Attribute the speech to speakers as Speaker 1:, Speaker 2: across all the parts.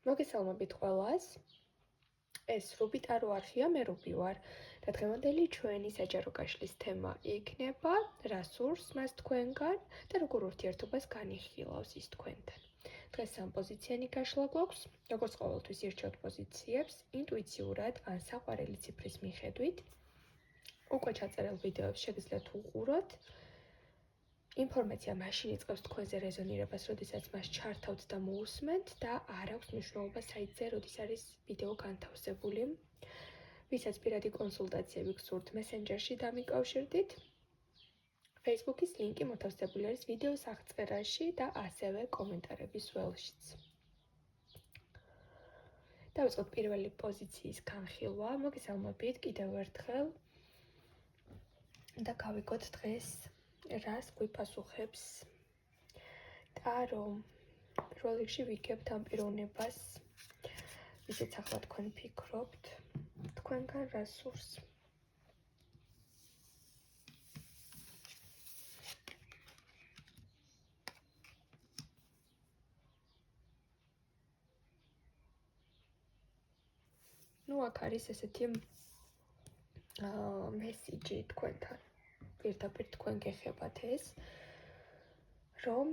Speaker 1: მოგესალმებით ყველას. ეს რუბიტარო არხია, მე რუბი ვარ. და დღევანდელი ჩვენი საჯარო კაშლის თემა იქნება რა სურს მას თქვენგან და როგორ ურთიერთობას განიხილავს ის თქვენთან. დღეს სამ პოზიციანი კაშლა გვაქვს. როგორც ყოველთვის ირჩევთ პოზიციებს ინტუიციურად ან საყვარელი ციფრის მიხედვით. უკვე ჩაწერილ ვიდეოებს შეგიძლიათ უყუროთ. ინფორმაცია მაშინ იწყებს თქვენზე რეზონირებას, როდესაც მას ჩართავთ და მოусმენთ და არ აქვს მნიშვნელობა საიტზე, როდის არის ვიდეო განთავსებული. ვისაც პირადი კონსულტაციები გსურთ, მესენჯერში დამიკავშირდით. Facebook-ის ლინკი მოთავსებული არის ვიდეოს აღწერაში და ასევე კომენტარების ველშიც. დავიწყოთ პირველი პოზიციის განხილვა. მოგესალმებით კიდევ ერთხელ და გავიგოთ დღეს რას გვიპასუხებს ტარო. პირველ რიგში ვიგებთ ამ პიროვნებას, ვისაც ახლა თქვენ ფიქრობთ, თქვენგან რა სურს. აქ არის ესეთი მესიჯი თქვენთან. პირდაპირ თქვენ გეხებათ ეს, რომ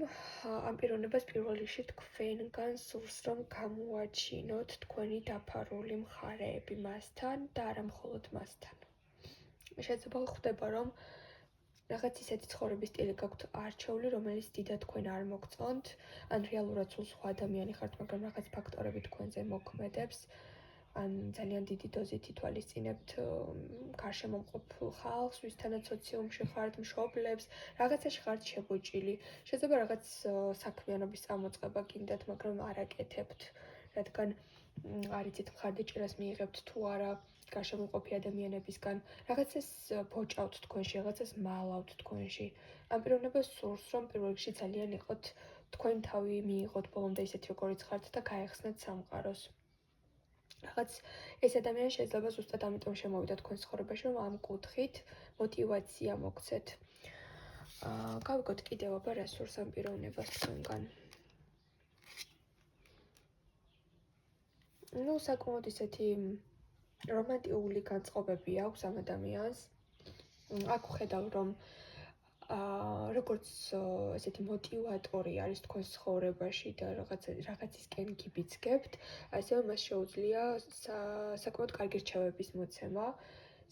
Speaker 1: ამ პიროვნებას პირველ რიგში თქვენგან სურს, რომ გამოაჩინოთ თქვენი დაფარული მხარეები მასთან და არა მხოლოდ მასთან. შეიძლება ხვდება, რომ რაღაც ისეთი ცხოვრების სტილი გაქვთ არჩეული, რომელიც დიდად თქვენ არ მოგწონთ, ან რეალურად სულ სხვა ადამიანი ხართ, მაგრამ რაღაც ფაქტორები თქვენზე მოქმედებს. ან ძალიან დიდი დოზით ითვალისწინებთ გარშემომყოფ ხალხს, ვისთანაც სოციუმში ხართ, მშობლებს, რაღაცაში ხართ შეგვიჭილი. შეიძლება რაღაც საქმიანობის წამოწყება გინდათ, მაგრამ არ აკეთებთ, რადგან არ იცით მხარდაჭერას მიიღებთ თუ არა გარშემომყოფი ადამიანებისგან. რაღაცას ბოჭავთ თქვენში, რაღაცას მალავთ თქვენში. ამ პიროვნებას სურს, რომ პირველ რიგში ძალიან იყოთ თქვენ თავი მიიღოთ ბოლომდე ისეთი როგორიც ხართ და გაეხსნათ სამყაროს. რაღაც ეს ადამიანი შეიძლება ზუსტად ამიტომ შემოვიდა თქვენ ცხოვრებაში, რომ ამ კუთხით мотиваცია მოგცეთ. გავიგოთ კიდევ აბა რა სურს ამ პიროვნებას თქვენგან. საკმაოდ ისეთი რომანტიკული განწყობები აქვს ამ ადამიანს. აქ ვხედავ, რომ როგორც ესეთი мотиваტორი არის თქვენ ცხოვრებაში და რაღაცისკენ გიბიძგებთ, ასევე მას შეუძლია საკმაოდ კარგი რჩევების მოცემა,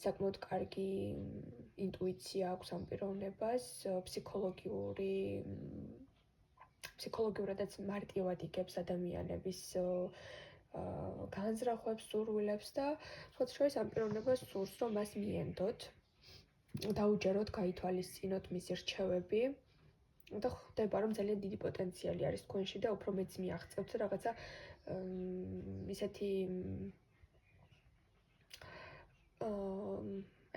Speaker 1: საკმაოდ კარგი ინტუიცია აქვს ამ პიროვნებას, ფსიქოლოგიურადაც მარტივად იგებს ადამიანების განზრახვებს, სურვილებს და სხვა შორის ამ პიროვნებას სურს, რომ მას მიენდოთ. დაუჯეროთ, გაითვალისწინოთ მისი რჩევები და ხვდება, რომ ძალიან დიდი პოტენციალი არის თქვენში და უფრო მეც მიაღწევთ რაღაცა ისეთი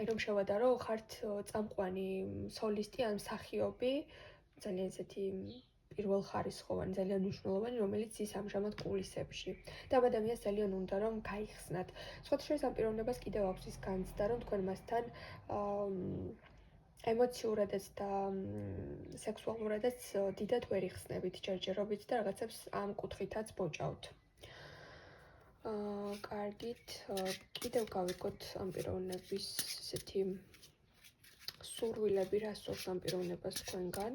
Speaker 1: რომ შევადარო, ხართ წამყვანი სოლისტი ან მსახიობი, ძალიან ისეთი პირველხარისხოვანი, ძალიან მნიშვნელოვანი, რომელიც ის ამჟამად კულისებში. და ამ ადამიანს ძალიან უნდა რომ გაიხსნათ. სხვა შორის ამ პიროვნებას კიდევ აქვს ის განცდა, რომ თქვენ მასთან ემოციურადაც და სექსუალურადაც დიდად ვერ იხსნებით ჯერჯერობით და რაღაცებს ამ კუთხითაც ბოჭავთ. კარგით, კიდევ გავიგოთ ამ პიროვნების ესეთი სურვილები, რა სურს ამ პიროვნებას თქვენგან.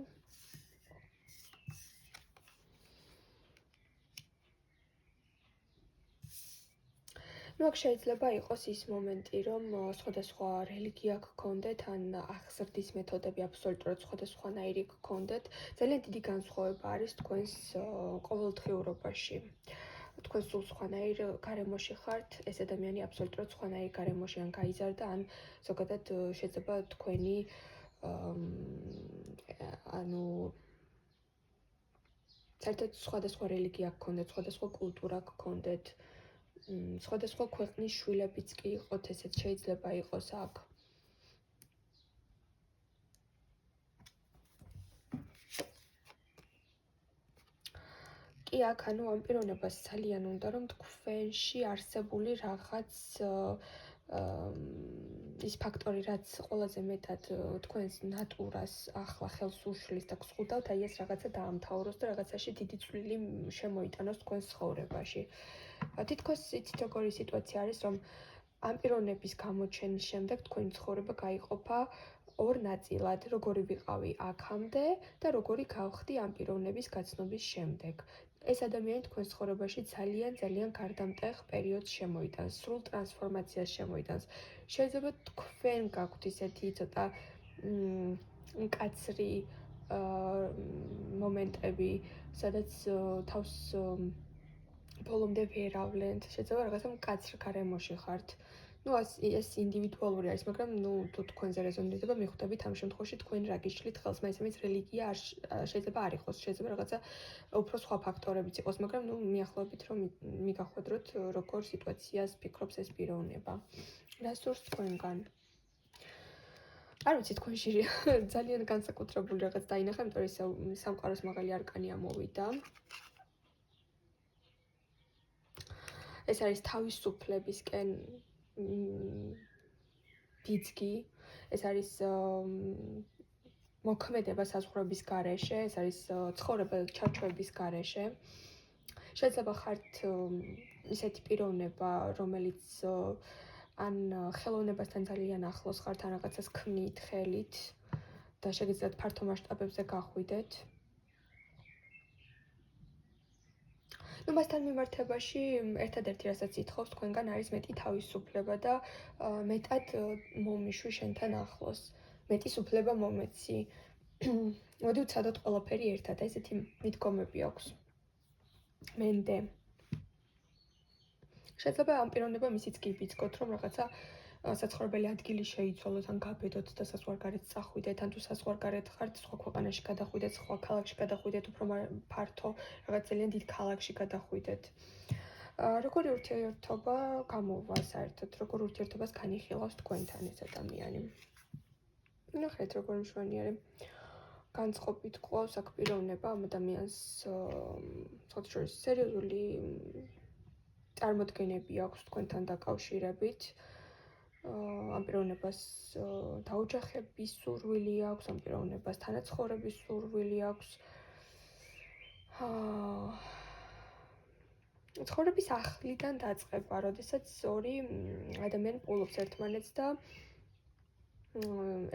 Speaker 1: აქ შეიძლება იყოს ის მომენტი, რომ სხვადასხვა რელიგია გქონდეთ, ან აღზრდის მეთოდები აბსოლუტურად სხვადასხვანაირი გქონდეთ. ძალიან დიდი განსხვავება არის თქვენს ყოველდღიურობაში. თქვენ სულ სხვანაირ გარემოში ხართ, ეს ადამიანი აბსოლუტურად სხვანაირ გარემოში ან გაიზარდა, ან ზოგადად შეიძლება თქვენი საერთოდ სხვადასხვა რელიგია გქონდეთ, სხვადასხვა კულტურა გქონდეთ. სხვადასხვა ქვეყნის შვილებიც კი იყოთ, ესეც შეიძლება იყოს აქ. კი აქ ამ პიროვნებას ძალიან უნდა, რომ თქვენში არსებული რაღაც ის ფაქტორი, რაც ყველაზე მეტად თქვენს ნატურას ახლა ხელს უშლის და გსხუდავთ, აი ეს რაღაცა დაამთავროს და რაღაცაში დიდი წვლილი შემოიტანოს თქვენს ცხოვრებაში. თითქოს იცით როგორი სიტუაცია არის, რომ ამ პიროვნების გამოჩენის შემდეგ თქვენი ცხოვრება გაიყოფა ორ ნაწილად, როგორი ვიყავი აქამდე და როგორი გავხდი ამ პიროვნების გაცნობის შემდეგ. ეს ადამიანი თქვენ ცხოვრებაში ძალიან გარდამტეხ პერიოდს შემოიტანს, სრულ ტრანსფორმაციას შემოიტანს. შეიძლება თქვენ გაქვთ ისეთი ცოტა მკაცრი მომენტები, სადაც თავს ბოლომდე ვერ ავლენთ, შეიძლება რაღაცა მკაცრ გარემოში ხართ. ეს ინდივიდუალური არის, მაგრამ თუ თქვენზე რეზონირდება, მიხვდებით ამ შემთხვევაში თქვენ რა გიშლით ხელს, მაინც რელიგია შეიძლება არ იყოს, შეიძლება რაღაცა უფრო სხვა ფაქტორებიც იყოს, მაგრამ მიახლოებით რომ მიგახვედროთ როგორ სიტუაციას ფიქრობს ეს პიროვნება. რა სურს თქვენგან? არ ვიცი, თქვენში ძალიან განსაკუთრებული რაღაც დაინახა, იმიტომ რომ სამყაროს მაღალი არკანი ამოვიდა. ეს არის თავისუფლებისკენ ბიძგი, ეს არის მოქმედება საზღვრების გარეშე, ეს არის ცხოვრება ჩარჩოების გარეშე. შეიძლება ხართ ისეთი პიროვნება, რომელიც ან ხელოვნებასთან ძალიან ახლოს ხართ, ან რაღაცას ქმნით ხელით და შეგიძლიათ ფართო მასშტაბებზე გახვიდეთ. მასთან მიმართებაში ერთადერთი რასაც ითხოვს თქვენგან არის მეტი თავისუფლება და მეტად მომიშვი შენთან ახლოს. მეტის უფლება მომეცი. მოდი ვცადოთ ყველაფერი ერთად, ესეთი მიდგომები აქვს. მენდე. შეიძლება ამ პიროვნებამ ისიც გიბიძგოთ, რომ რაღაცა საცხოვრებელი ადგილი შეიცვალოთ, ან გაბედოთ და საზღვარგარეთ წახვიდეთ, ან თუ საზღვარგარეთ ხართ, სხვა ქვეყანაში გადახვიდეთ, სხვა ქალაქში გადახვიდეთ, უფრო ფართო, რაღაც ძალიან დიდ ქალაქში გადახვიდეთ. როგორი ურთიერთობა გამოვა საერთოდ, როგორ ურთიერთობას განიხილავს თქვენთან ეს ადამიანი. ნახეთ, როგორ მშვენიერი. განწყობით ყავს აქ პიროვნება ამ ადამიანს, ცოტა შორის სერიოზული წარმოდგენები აქვს თქვენთან დაკავშირებით. ამ პიროვნებას დაოჯახების სურვილი აქვს, ამ პიროვნებას თანაცხოვრების სურვილი აქვს. ცხოვრების ახლიდან დაწყება, როდესაც ორი ადამიანი პოულობს ერთმანეთს და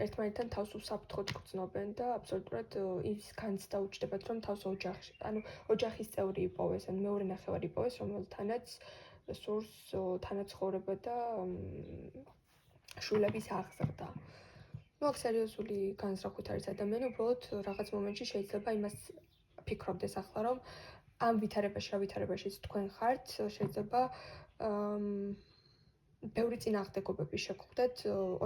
Speaker 1: ერთმანეთთან თავს უსაფრთხოდ გრძნობენ და აბსოლუტურად ის განცდა უჩნდებათ, რომ თავს ოჯახში, ოჯახის წევრი იპოვეს, ან მეორე ნახევარი იპოვეს, რომელთანაც სურს თანაცხოვრება და შვილების აღზრდა. აქ სერიოზული განზრახვით არის ადამიანი, უბრალოდ რაღაც მომენტში შეიძლება იმას ფიქრობდეს ახლა, რომ ამ ვითარებაში, რა ვითარებაშიც თქვენ ხართ, შეიძლება ბევრი წინააღმდეგობები შეგხვდეთ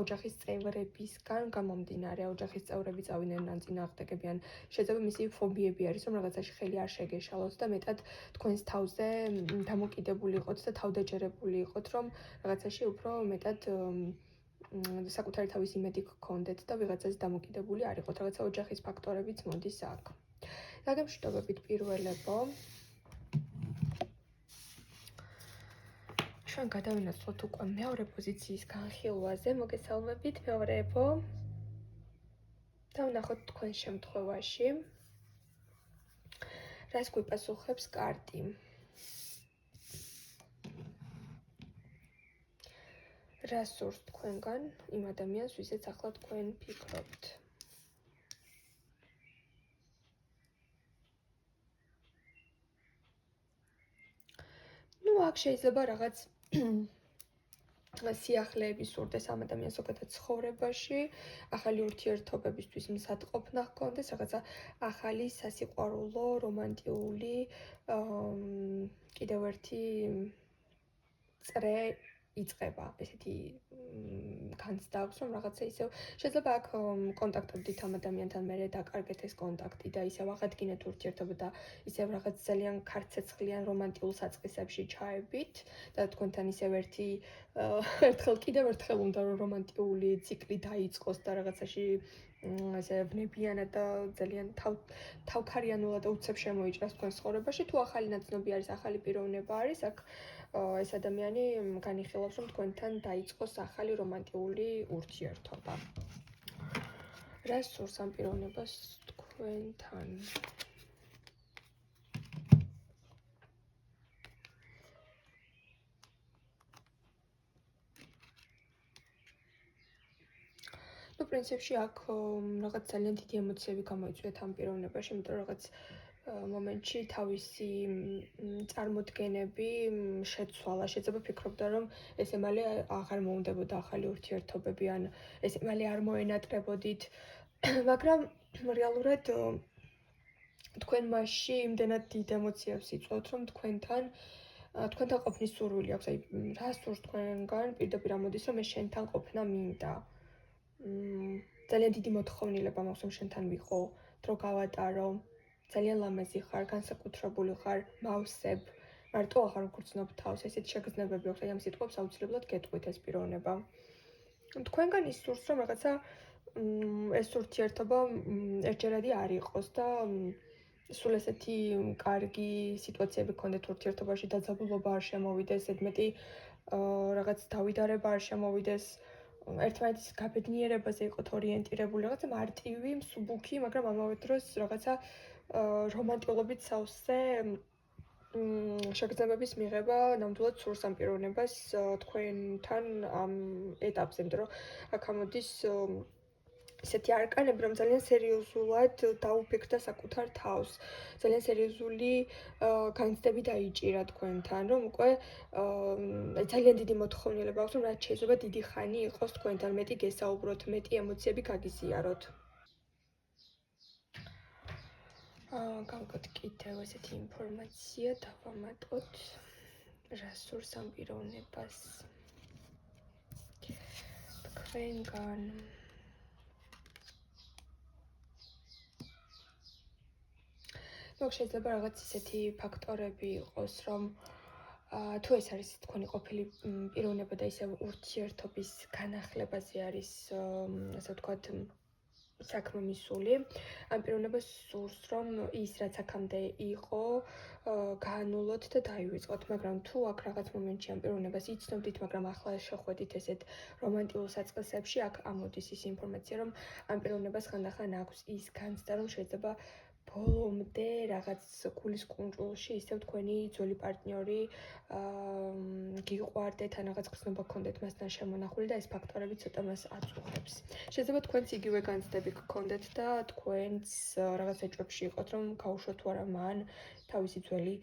Speaker 1: ოჯახის წევრებისგან გამომდინარე, ოჯახის წევრები წავიდნენ ან წინააღმდეგებიან. შეიძლება მისი ფობიები არის, რომ რაღაცაში ხელი არ შეგეშალოთ და მეტად თქვენს თავზე დამოკიდებული იყოთ და თავდაჯერებული იყოთ, რომ რაღაცაში უფრო მეტად საკუთარი თავის იმედი გქონდეთ და ვიღაცას დამოკიდებული არ იყოთ, რაღაცა ოჯახის ფაქტორებიც მოდის აქ. დაგემშვიდობებით პირველებო. ჩვენ გადავინაცვლოთ უკვე მეორე პოზიციის განხილვაზე, მოგესალმებით მეორეებო. დავნახოთ თქვენ შემთხვევაში. რას გვიპასუხებს კარტი? რა სურს თქვენგან იმ ადამიანს, ვისაც ახლა თქვენ ფიქრობთ? აქ შეიძლება რაღაც სიახლეები სურდეს ამ ადამიანს ზოგადად ცხოვრებაში, ახალი ურთიერთობებისთვის მსადყოფნა ჰქონდეს, რაღაცა ახალი სასიყვარულო, რომანტიული, კიდევ ერთი წრე იწყება, ესეთი განცდა აქვს, რომ რაღაცა ისევ შეიძლება აქ კონტაქტობდით ამ ადამიანთან, მერე დაკარგეთ ეს კონტაქტი და ისევ აღადგინეთ ურთიერთობა და ისევ რაღაც ძალიან ქარცეცხლიან რომანტიულ საწყისებში ჩაებით და თქვენთან ისევ ერთხელ კიდევ ერთხელ უნდა რომ რომანტიული ციკლი დაიწყოს და რაღაცაში ასე ვნებიანად და ძალიან თავქარიანულად და უცებ შემოიჭრას თქვენ ცხოვრებაში, თუ ახალი ნაცნობი არის, ახალი პიროვნება არის, აქ ეს ადამიანი განიხილავს, რომ თქვენთან დაიწყოს ახალი რომანტიკული ურთიერთობა. რა სურს ამ პიროვნებას თქვენთან? ну, პრინციპში აქ რაღაც ძალიან დიდი ემოციები გამოიწვიეთ ამ პიროვნებაში, იმიტომ რომ რაღაც მომენტში თავისი წარმოდგენები შეცვალა. შეიძლება ფიქრობდა, რომ ეს ემალი აღარ მოუნდებოდა ახალი ურთიერთობები, ან ეს ემალი არ მოენატრებოდით, მაგრამ რეალურად თქვენ მასში იმდენად დიდ ემოციებს იწვევთ, რომ თქვენთან ყოფნის სურვილი აქვს. აი, რა სურს თქვენგან, პირდაპირ ამოდის, რომ ეს შენთან ყოფნა მინდა. ძალიან დიდი მოთხოვნილება მაქვს, რომ შენთან ვიყო, დრო გავატარო, ძალიან ლამაზი ხარ, განსაკუთრებული ხარ, მავსებ, მარტო აღარ ვგრძნობ თავს, ესეთ შეგრძნებები აქვს, აი ამ სიტყვებს აუცილებლად გეტყვით ეს პიროვნება. თქვენგან ის სურს, რომ რაღაცა ეს ურთიერთობა ერთჯერადი არ იყოს და სულ ესეთი კარგი სიტუაციები გქონდეთ ურთიერთობაში, დაძაბულობა არ შემოვიდეს, ზედმეტი რაღაც დავიდარება არ შემოვიდეს, ერთმანეთის გაბედნიერებაზე იყოთ ორიენტირებული, რაღაცა მარტივი, მსუბუქი, მაგრამ ამავე დროს რაღაცა რომანტიკობით სავსე შეგრძნებების მიღება ნამდვილად სურს ამ პიროვნებას თქვენთან ამ ეტაპზე, იმიტომ რომ აქ ამოდის ისეთი არკანები, რომ ძალიან სერიოზულად დაუფიქრდა საკუთარ თავს. ძალიან სერიოზული განცდები დაიჭირა თქვენთან, რომ უკვე ძალიან დიდი მოთხოვნილება აქვს, რომ რაც შეიძლება დიდი ხანი იყოს თქვენთან, მეტი გესაუბროთ, მეტი ემოციები გაგიზიაროთ. გავგოთ კიდევ ესეთი ინფორმაცია, დავამატოთ რა სურს ამ პიროვნებას თქვენგან. შეიძლება რაღაც ისეთი ფაქტორები იყოს, რომ თუ ეს არის თქვენი ყოფილი პიროვნება და ისევ ურთიერთობის განახლებაზე არის, ასე ვთქვათ, საქმე მისული, ამ პიროვნებას სურს, რომ ის რაც აქამდე იყო, გაანულოთ და დაივიწყოთ, მაგრამ თუ აქ რაღაც მომენტში ამ პიროვნებას იცნობდით, მაგრამ ახლა შეხვედით ესეთ რომანტიკულ საწყისებში, აქ ამოდის ის ინფორმაცია, რომ ამ პიროვნებას ხანდახან აქვს ის განცდა, რომ შეიძლება ბოლომდე რაღაც გულის კუნჭულში ისევ თქვენი ძველი პარტნიორი გიყვარდეთ, ან რაღაც გრძნობა გქონდეთ მასთან შემონახული და ეს ფაქტორები ცოტა მას აწუხებს. შეიძლება თქვენც იგივე განცდები გქონდეთ და თქვენც რაღაც ეჭვებში იყოთ, რომ გაუშვოთ თუ არა მან თავისი ძველი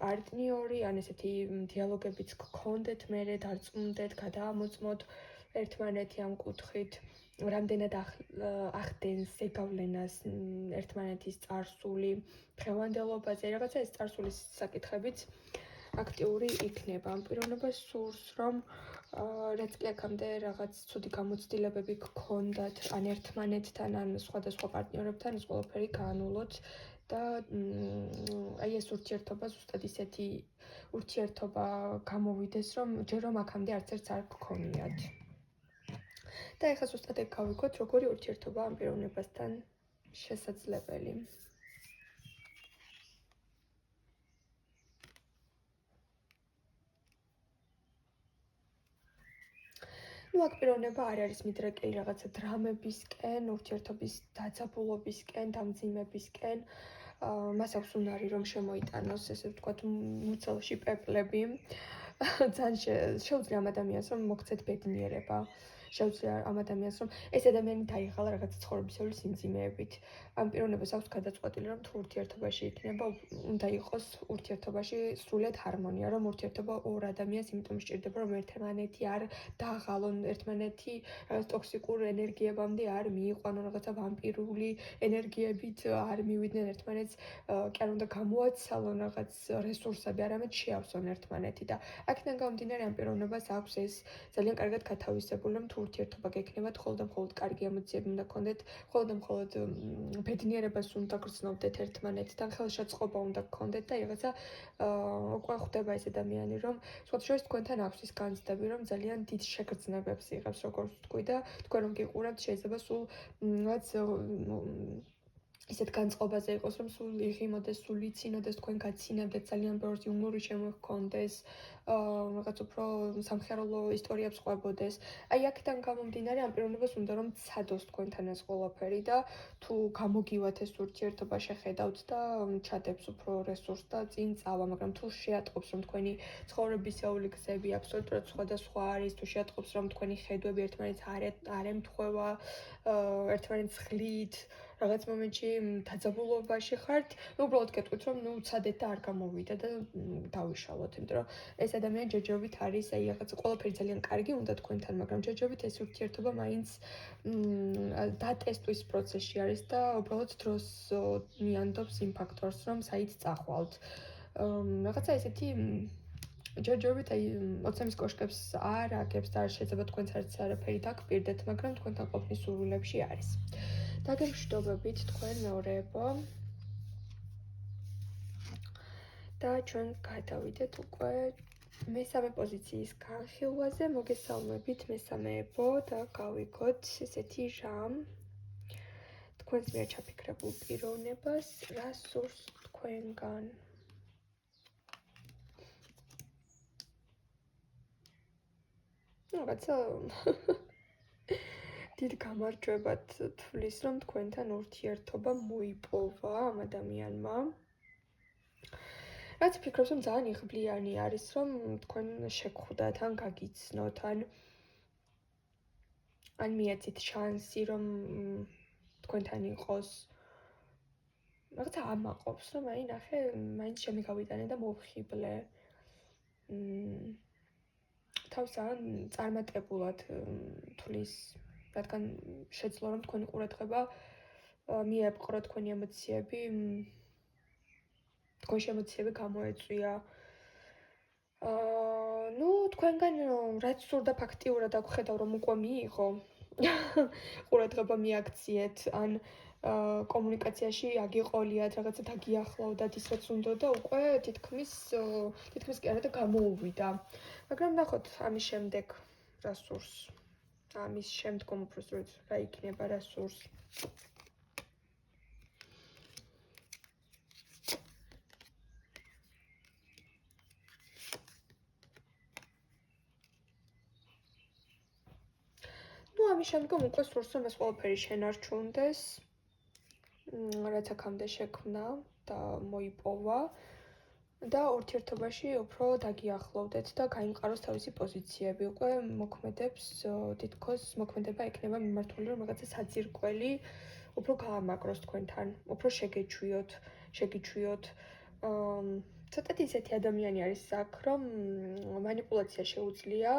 Speaker 1: პარტნიორი, ან ესეთი დიალოგებიც გქონდეთ, მერე დარწმუნდეთ, გადაამოწმოთ ერთმანეთი ამ კუთხით. რამდენად ახდენს ზეგავლენას ერთმანეთის წარსული დღევანდელობაზე, რაღაცა ეს წარსულის საკითხებიც აქტიური იქნება. ამ პიროვნებას სურს, რომ რაც კი აქამდე რაღაც ცუდი გამოცდილებები გქონდათ, ან ერთმანეთთან, ან სხვადასხვა პარტნიორებთან, ეს ყველაფერი გაანულოთ და აი ეს ურთიერთობა ზუსტად ისეთი ურთიერთობა გამოვიდეს, რომ ჯერ რომ აქამდე არც ერთს არ გქონიათ. და ეხლა ზუსტად ეგ გავიგოთ, როგორი ურთიერთობა ამ პიროვნებასთან შესაძლებელი. ну აქ პიროვნება არ არის მიდრეკილი რაღაცა დრამებისკენ, ურთიერთობის დაძაბულობისკენ, დამძიმებისკენ. მას აქვს უნარი რომ შემოიტანოს, ესე ვთქვათ, მუცელში პეპლები. ძალიან შეუძლია ამ ადამიანს რომ მოგცეთ ბედნიერება. შეუძლია ამ ადამიანს რომ ეს ადამიანი დაიღალა რაღაც ცხოვრებისეული სიმძიმეებით. ამ პიროვნებას აქვს გადაწყვეტილი რომ თუ ურთიერთობაში იქნება, უნდა იყოს ურთიერთობაში სრულად ჰარმონია, რომ ურთიერთობა ორ ადამიანს იმიტომ სჭირდება რომ ერთმანეთი არ დააღალონ, ერთმანეთი რაღაც ტოქსიკურ ენერგიებამდე არ მიიყვანონ, რაღაცა ვამპირული ენერგიებით არ მივიდნენ ერთმანეთს, კი არ უნდა გამოაცალონ რაღაც რესურსები, არამედ შეავსონ ერთმანეთი და აქედან გამომდინარე ამ პიროვნებას აქვს ეს ძალიან კარგად გათავისებული, რომ თუ ურთიერთობა გექნებათ, მხოლოდ და მხოლოდ კარგი ემოციები უნდა გქონდეთ, მხოლოდ და მხოლოდ ბედნიერებას უნდა გრძნობდეთ ერთმანეთთან, ხელშეწყობა უნდა გქონდეთ და რაღაცა უკვე ხვდება ეს ადამიანი, რომ სხვათა შორის თქვენთან აქვს ის განცდები, რომ ძალიან დიდ შეგრძნებებს იღებს, როგორც ვთქვი და თქვენ რომ გიყურებთ, შეიძლება სულ რაც ისეთ განწყობაზე იყოს, რომ სულ იღიმოდეს, სულ იცინოდეს, თქვენ გაცინებდეთ, ძალიან ბევრ იუმორი შემოგქონდეს, რაღაც უფრო სამხეროლო ისტორიებს ყვებოდეს. აი აქედან გამომდინარე, ამ პიროვნებას უნდა რომ ცადოს თქვენთან ეს ყველაფერი და თუ გამოგივათ ეს ურთიერთობა შეხედავთ და ჩადებს უფრო რესურსს და წინ წავა, მაგრამ თუ შეატყობს, რომ თქვენი ცხოვრებისეული გზები აბსოლუტურად სხვადასხვა არის, თუ შეატყობს, რომ თქვენი ხედვები ერთმანეთს არ ემთხვევა, ერთმანეთს ხლით, რაღაც მომენტში დაძაბულობაში ხართ, უბრალოდ გეტყვით, რომ ცადეთ და არ გამოვიდა და დავიშალოთ, იმიტომ რომ ეს ადამიანი ჯერჯერობით არის, აი რაღაც ყველაფერი ძალიან კარგი უნდა თქვენთან, მაგრამ ჯერჯერობით ეს ურთიერთობა მაინც დატესტვის პროცესში არის და უბრალოდ დროს მიანდობს იმ ფაქტორს, რომ საით წახვალთ. რაღაცა ესეთი ჯერჯერობით აი 20-ის კოშკებს არ აგებს და არ შეიძლება თქვენც არაფერი დაგპირდეთ, მაგრამ თქვენთან ყოფნის სურვილებში არის. დაგემშვიდობებით თქვენ მეორეებო და ჩვენ გადავიდეთ უკვე მესამე პოზიციის განხილვაზე. მოგესალმებით მესამეებო და გავიგოთ ესეთი რამ თქვენს მიერ ჩაფიქრებულ პიროვნებას, რა სურს თქვენგან. რაღაცა დიდ გამარჯვებად თვლის, რომ თქვენთან ურთიერთობა მოიპოვა ამ ადამიანმა. რაც ფიქრობს, რომ ძალიან იღბლიანი არის, რომ თქვენ შეგხვდათ, ან გაგიცნოთ, ან მიეცით შანსი, რომ თქვენთან იყოს. რაღაცა ამაყობს, რომ აი ნახე, მაინც შემიგავიტანე და მოვხიბლე. თავს ძალიან წარმატებულად თვლის, რადგან შეძლო, რომ თქვენი ყურადღება მიეპყრო თქვენი ემოციები, თქვენი ემოციები გამოეწვია. თქვენგან რაც სურდა ფაქტიურად აღვხედავ, რომ უკვე მიიღო, ყურადღება მიაქციეთ, ან კომუნიკაციაში აგიყოლიათ, რაღაცა დაგიახლოვდათ ის რაც უნდოდა, უკვე თითქმის კი არა და გამოუვიდა. მაგრამ ნახოთ, ამის შემდეგ რა სურს. ამის შემდგომ უბრალოდ რა იქნება, რა სურს. ამის შემდგომ უკვე სურს, რომ ეს ყველაფერი შენარჩუნდეს, რაც აქამდე შექმნა და მოიპოვა და ურთიერთობაში უფრო დაგიახლოვდეთ და გაიმყაროს თავისი პოზიციები. უკვე მოქმედებს, თითქოს მოქმედება იქნება მიმართული, რომ რაღაცა საძირკველი უფრო გაამაგროს თქვენთან, უფრო შეგიჩვიოთ. ცოტათი ისეთი ადამიანი არის აქ, რომ მანიპულაცია შეუძლია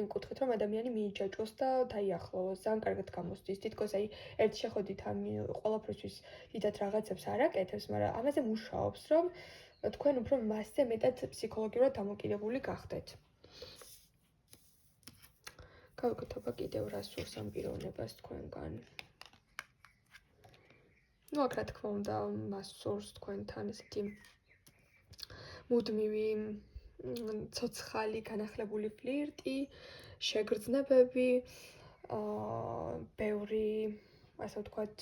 Speaker 1: იმ კუთხით, რომ ადამიანი მიიჯაჭვოს და დაიახლოვოს, ძალიან კარგად გამოსდის. თითქოს აი ერთ შეხვედრით ამ ყველაფრისთვის დიდად რაღაცებს არ აკეთებს, მაგრამ ამაზე მუშაობს, რომ თქვენ უფრო მასზე მეტად ფსიქოლოგიურად დამოკიდებული გახდეთ. გავიგოთ აბა კიდევ რა სურს ამ პიროვნებას თქვენგან. აქ რა თქმა უნდა, მას სურს თქვენთან ესეთი მუდმივი ცოცხალი განახლებული ფლირტი, შეგრძნებები, ბევრი, ასე ვთქვათ,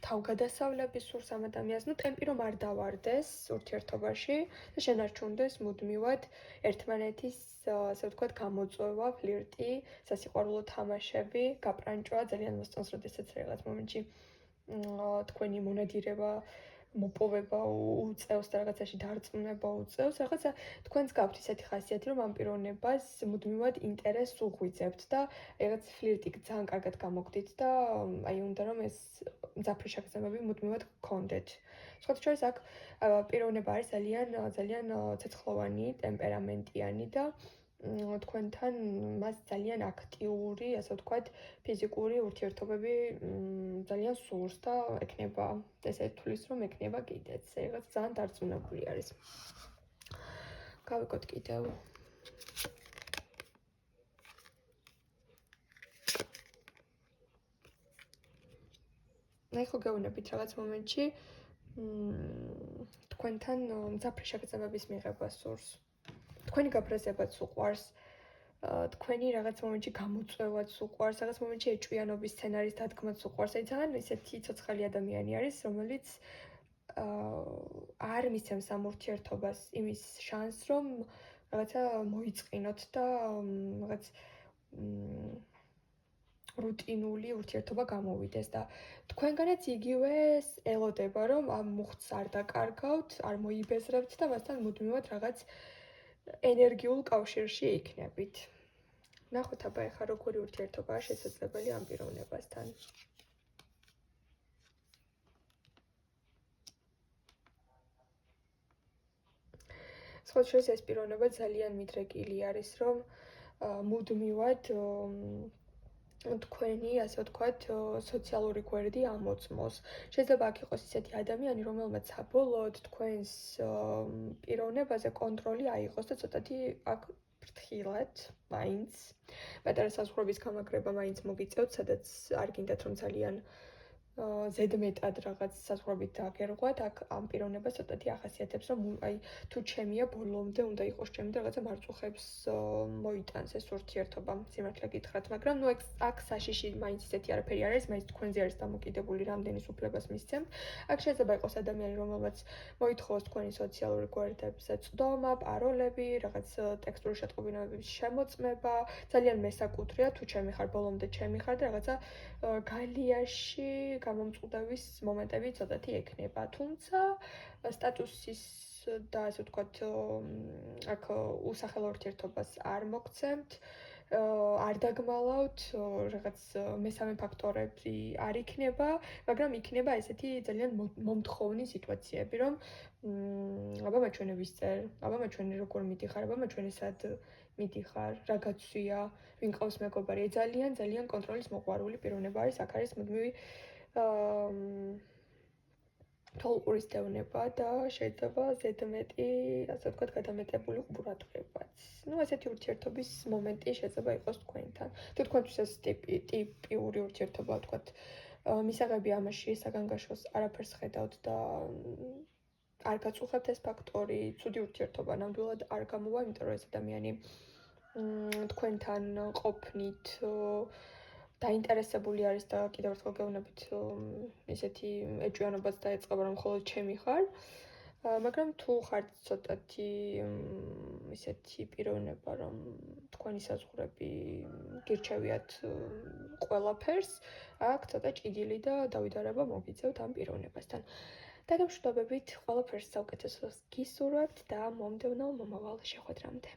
Speaker 1: თავგადასავლები სურს ამ ადამიანს, ტემპი რომ არ დავარდეს ურთიერთობაში და შენარჩუნდეს მუდმივად ერთმანეთის, ასე ვთქვათ, გამოწვევა, ფლირტი, სასიყვარულო თამაშები, გაპრანჭვა, ძალიან მოსწონს, როდესაც რაღაც მომენტში თქვენი მონადირება მოპოვება უწევს და რაღაცაში დარწმუნება უწევს, რაღაცა თქვენს გაქვთ ისეთი ხასიათი, რომ ამ პიროვნებას მუდმივად ინტერესს უღვიძებთ და რაღაც ფლირტი ძალიან კარგად გამოგდით და აი უნდა რომ ეს მძაფრი შეგრძნებები მუდმივად გქონდეთ. სხვათა შორის აქ პიროვნება არის ძალიან ცეცხლოვანი, ტემპერამენტიანი და თქვენთან მას ძალიან აქტიური, ასე ვთქვათ, ფიზიკური ურთიერთობები ძალიან სურს და ეკნება, ესე თulis რომ ეკნება კიდეც, რაღაც ძალიან დარწმუნებული არის. გავიგოთ კიდევ. აი ხო გეუბნებით რაღაც მომენტში თქვენთან მძაფრი შეგრძნებების მიღება სურს. თქვენი გაფრაზებაც უყვარს. თქვენი რაღაც მომენტში გამოწვევაც უყვარს, რაღაც მომენტში ეჭვიანობის სცენარის დადგმაც უყვარს. აი ძალიან ისეთი ცოცხალი ადამიანი არის, რომელიც არ მისცემს ამ ურთიერთობას იმის შანსს, რომ რაღაცა მოიწყინოთ და რაღაც რუტინული ურთიერთობა გამოვიდეს და თქვენგანაც იგივე ელოდება, რომ ამ მუხტს არ დაკარგავთ, არ მოიბეზრებთ და მასთან მუდმივად რაღაც ენერგიულ კავშირში იქნებით. ნახოთ აბა ეხლა როგორი ურთიერთობაა შესაძლებელი ამ პიროვნებასთან. სხვა შორის ეს პიროვნება ძალიან მიდრეკილი არის, რომ მუდმივად თქვენი, ასე ვთქვათ, სოციალური გვერდი ამოწმოს. შეიძლება აქ იყოს ისეთი ადამიანი, რომელმაც საბოლოოდ თქვენს პიროვნებაზე კონტროლი აიღოს და ცოტათი აქ ფრთხილად, მაინც, პატარა საზღვრების გამაგრება მაინც მოგიწევთ, სადაც არ გინდათ რომ ძალიან ზედმეტად რაღაც საზღვრებით დაგერღვათ, აქ ამ პიროვნებას ცოტათი ახასიათებს, რომ აი თუ ჩემია ბოლომდე უნდა იყოს ჩემი და რაღაცა მარწუხებს მოიტანს ეს ურთიერთობა, სიმართლე გითხრათ, მაგრამ ნუ აქ საშიში მაინც ისეთი არაფერი არ არის, მაინც თქვენზე არის დამოკიდებული, რამდენის უფლებას მისცემთ. აქ შეიძლება იყოს ადამიანი, რომელმაც მოითხოვოს თქვენი სოციალური გვერდებზე წვდომა, პაროლები, რაღაც ტექსტური შეტყობინებების შემოწმება, ძალიან მესაკუთრეა, თუ ჩემი ხარ, ბოლომდე ჩემი ხარ და რაღაცა გალიაში გამომწყვდების მომენტები ცოტათი ექნება. თუმცა სტატუსის და ასე ვთქვათ, აქ უსახელო ურთიერთობას არ მოგცემთ, არ დაგმალავთ, რაღაც მესამე ფაქტორები არ იქნება, მაგრამ იქნება ესეთი ძალიან მომთხოვნი სიტუაციები, რომ აბა მაჩვენე ვისწერ, აბა მაჩვენე როგორ მიდიხარ, აბა მაჩვენე სად მიდიხარ, რა გაცვია, ვინ ყავს მეგობარი, ძალიან კონტროლის მოყვარული პიროვნება არის, აქ არის მუდმივი თოლყურის დევნება და შეიძლება ზედმეტი, ასე ვთქვათ, გადამეტებული ყურადღებაც. ნუ ესეთი ურთიერთობის მომენტი შეიძლება იყოს თქვენთან. თუ თქვენთვის ეს ტიპიური ურთიერთობა, ვთქვათ, მისაღები ამაში საგანგაშოს არაფერს ხედავთ და არ გაწუხებთ ეს ფაქტორი, ცუდი ურთიერთობა ნამდვილად არ გამოვა, იმიტომ რომ ეს ადამიანი თქვენთან ყოფნით დაინტერესებული არის და კიდევ ერთხელ გეუბნებით ისეთი ეჭვიანობაც დაეწყება, რომ მხოლოდ ჩემი ხარ, მაგრამ თუ ხართ ცოტათი ისეთი პიროვნება, რომ თქვენი საზღვრები გირჩევიათ ყველაფერს, აქ ცოტა ჭიდილი და დავიდარება მოგიწევთ ამ პიროვნებასთან. დაგემშვიდობებით, ყველაფერს საუკეთესოს გისურვებთ და მომდევნო მომავალ შეხვედრამდე.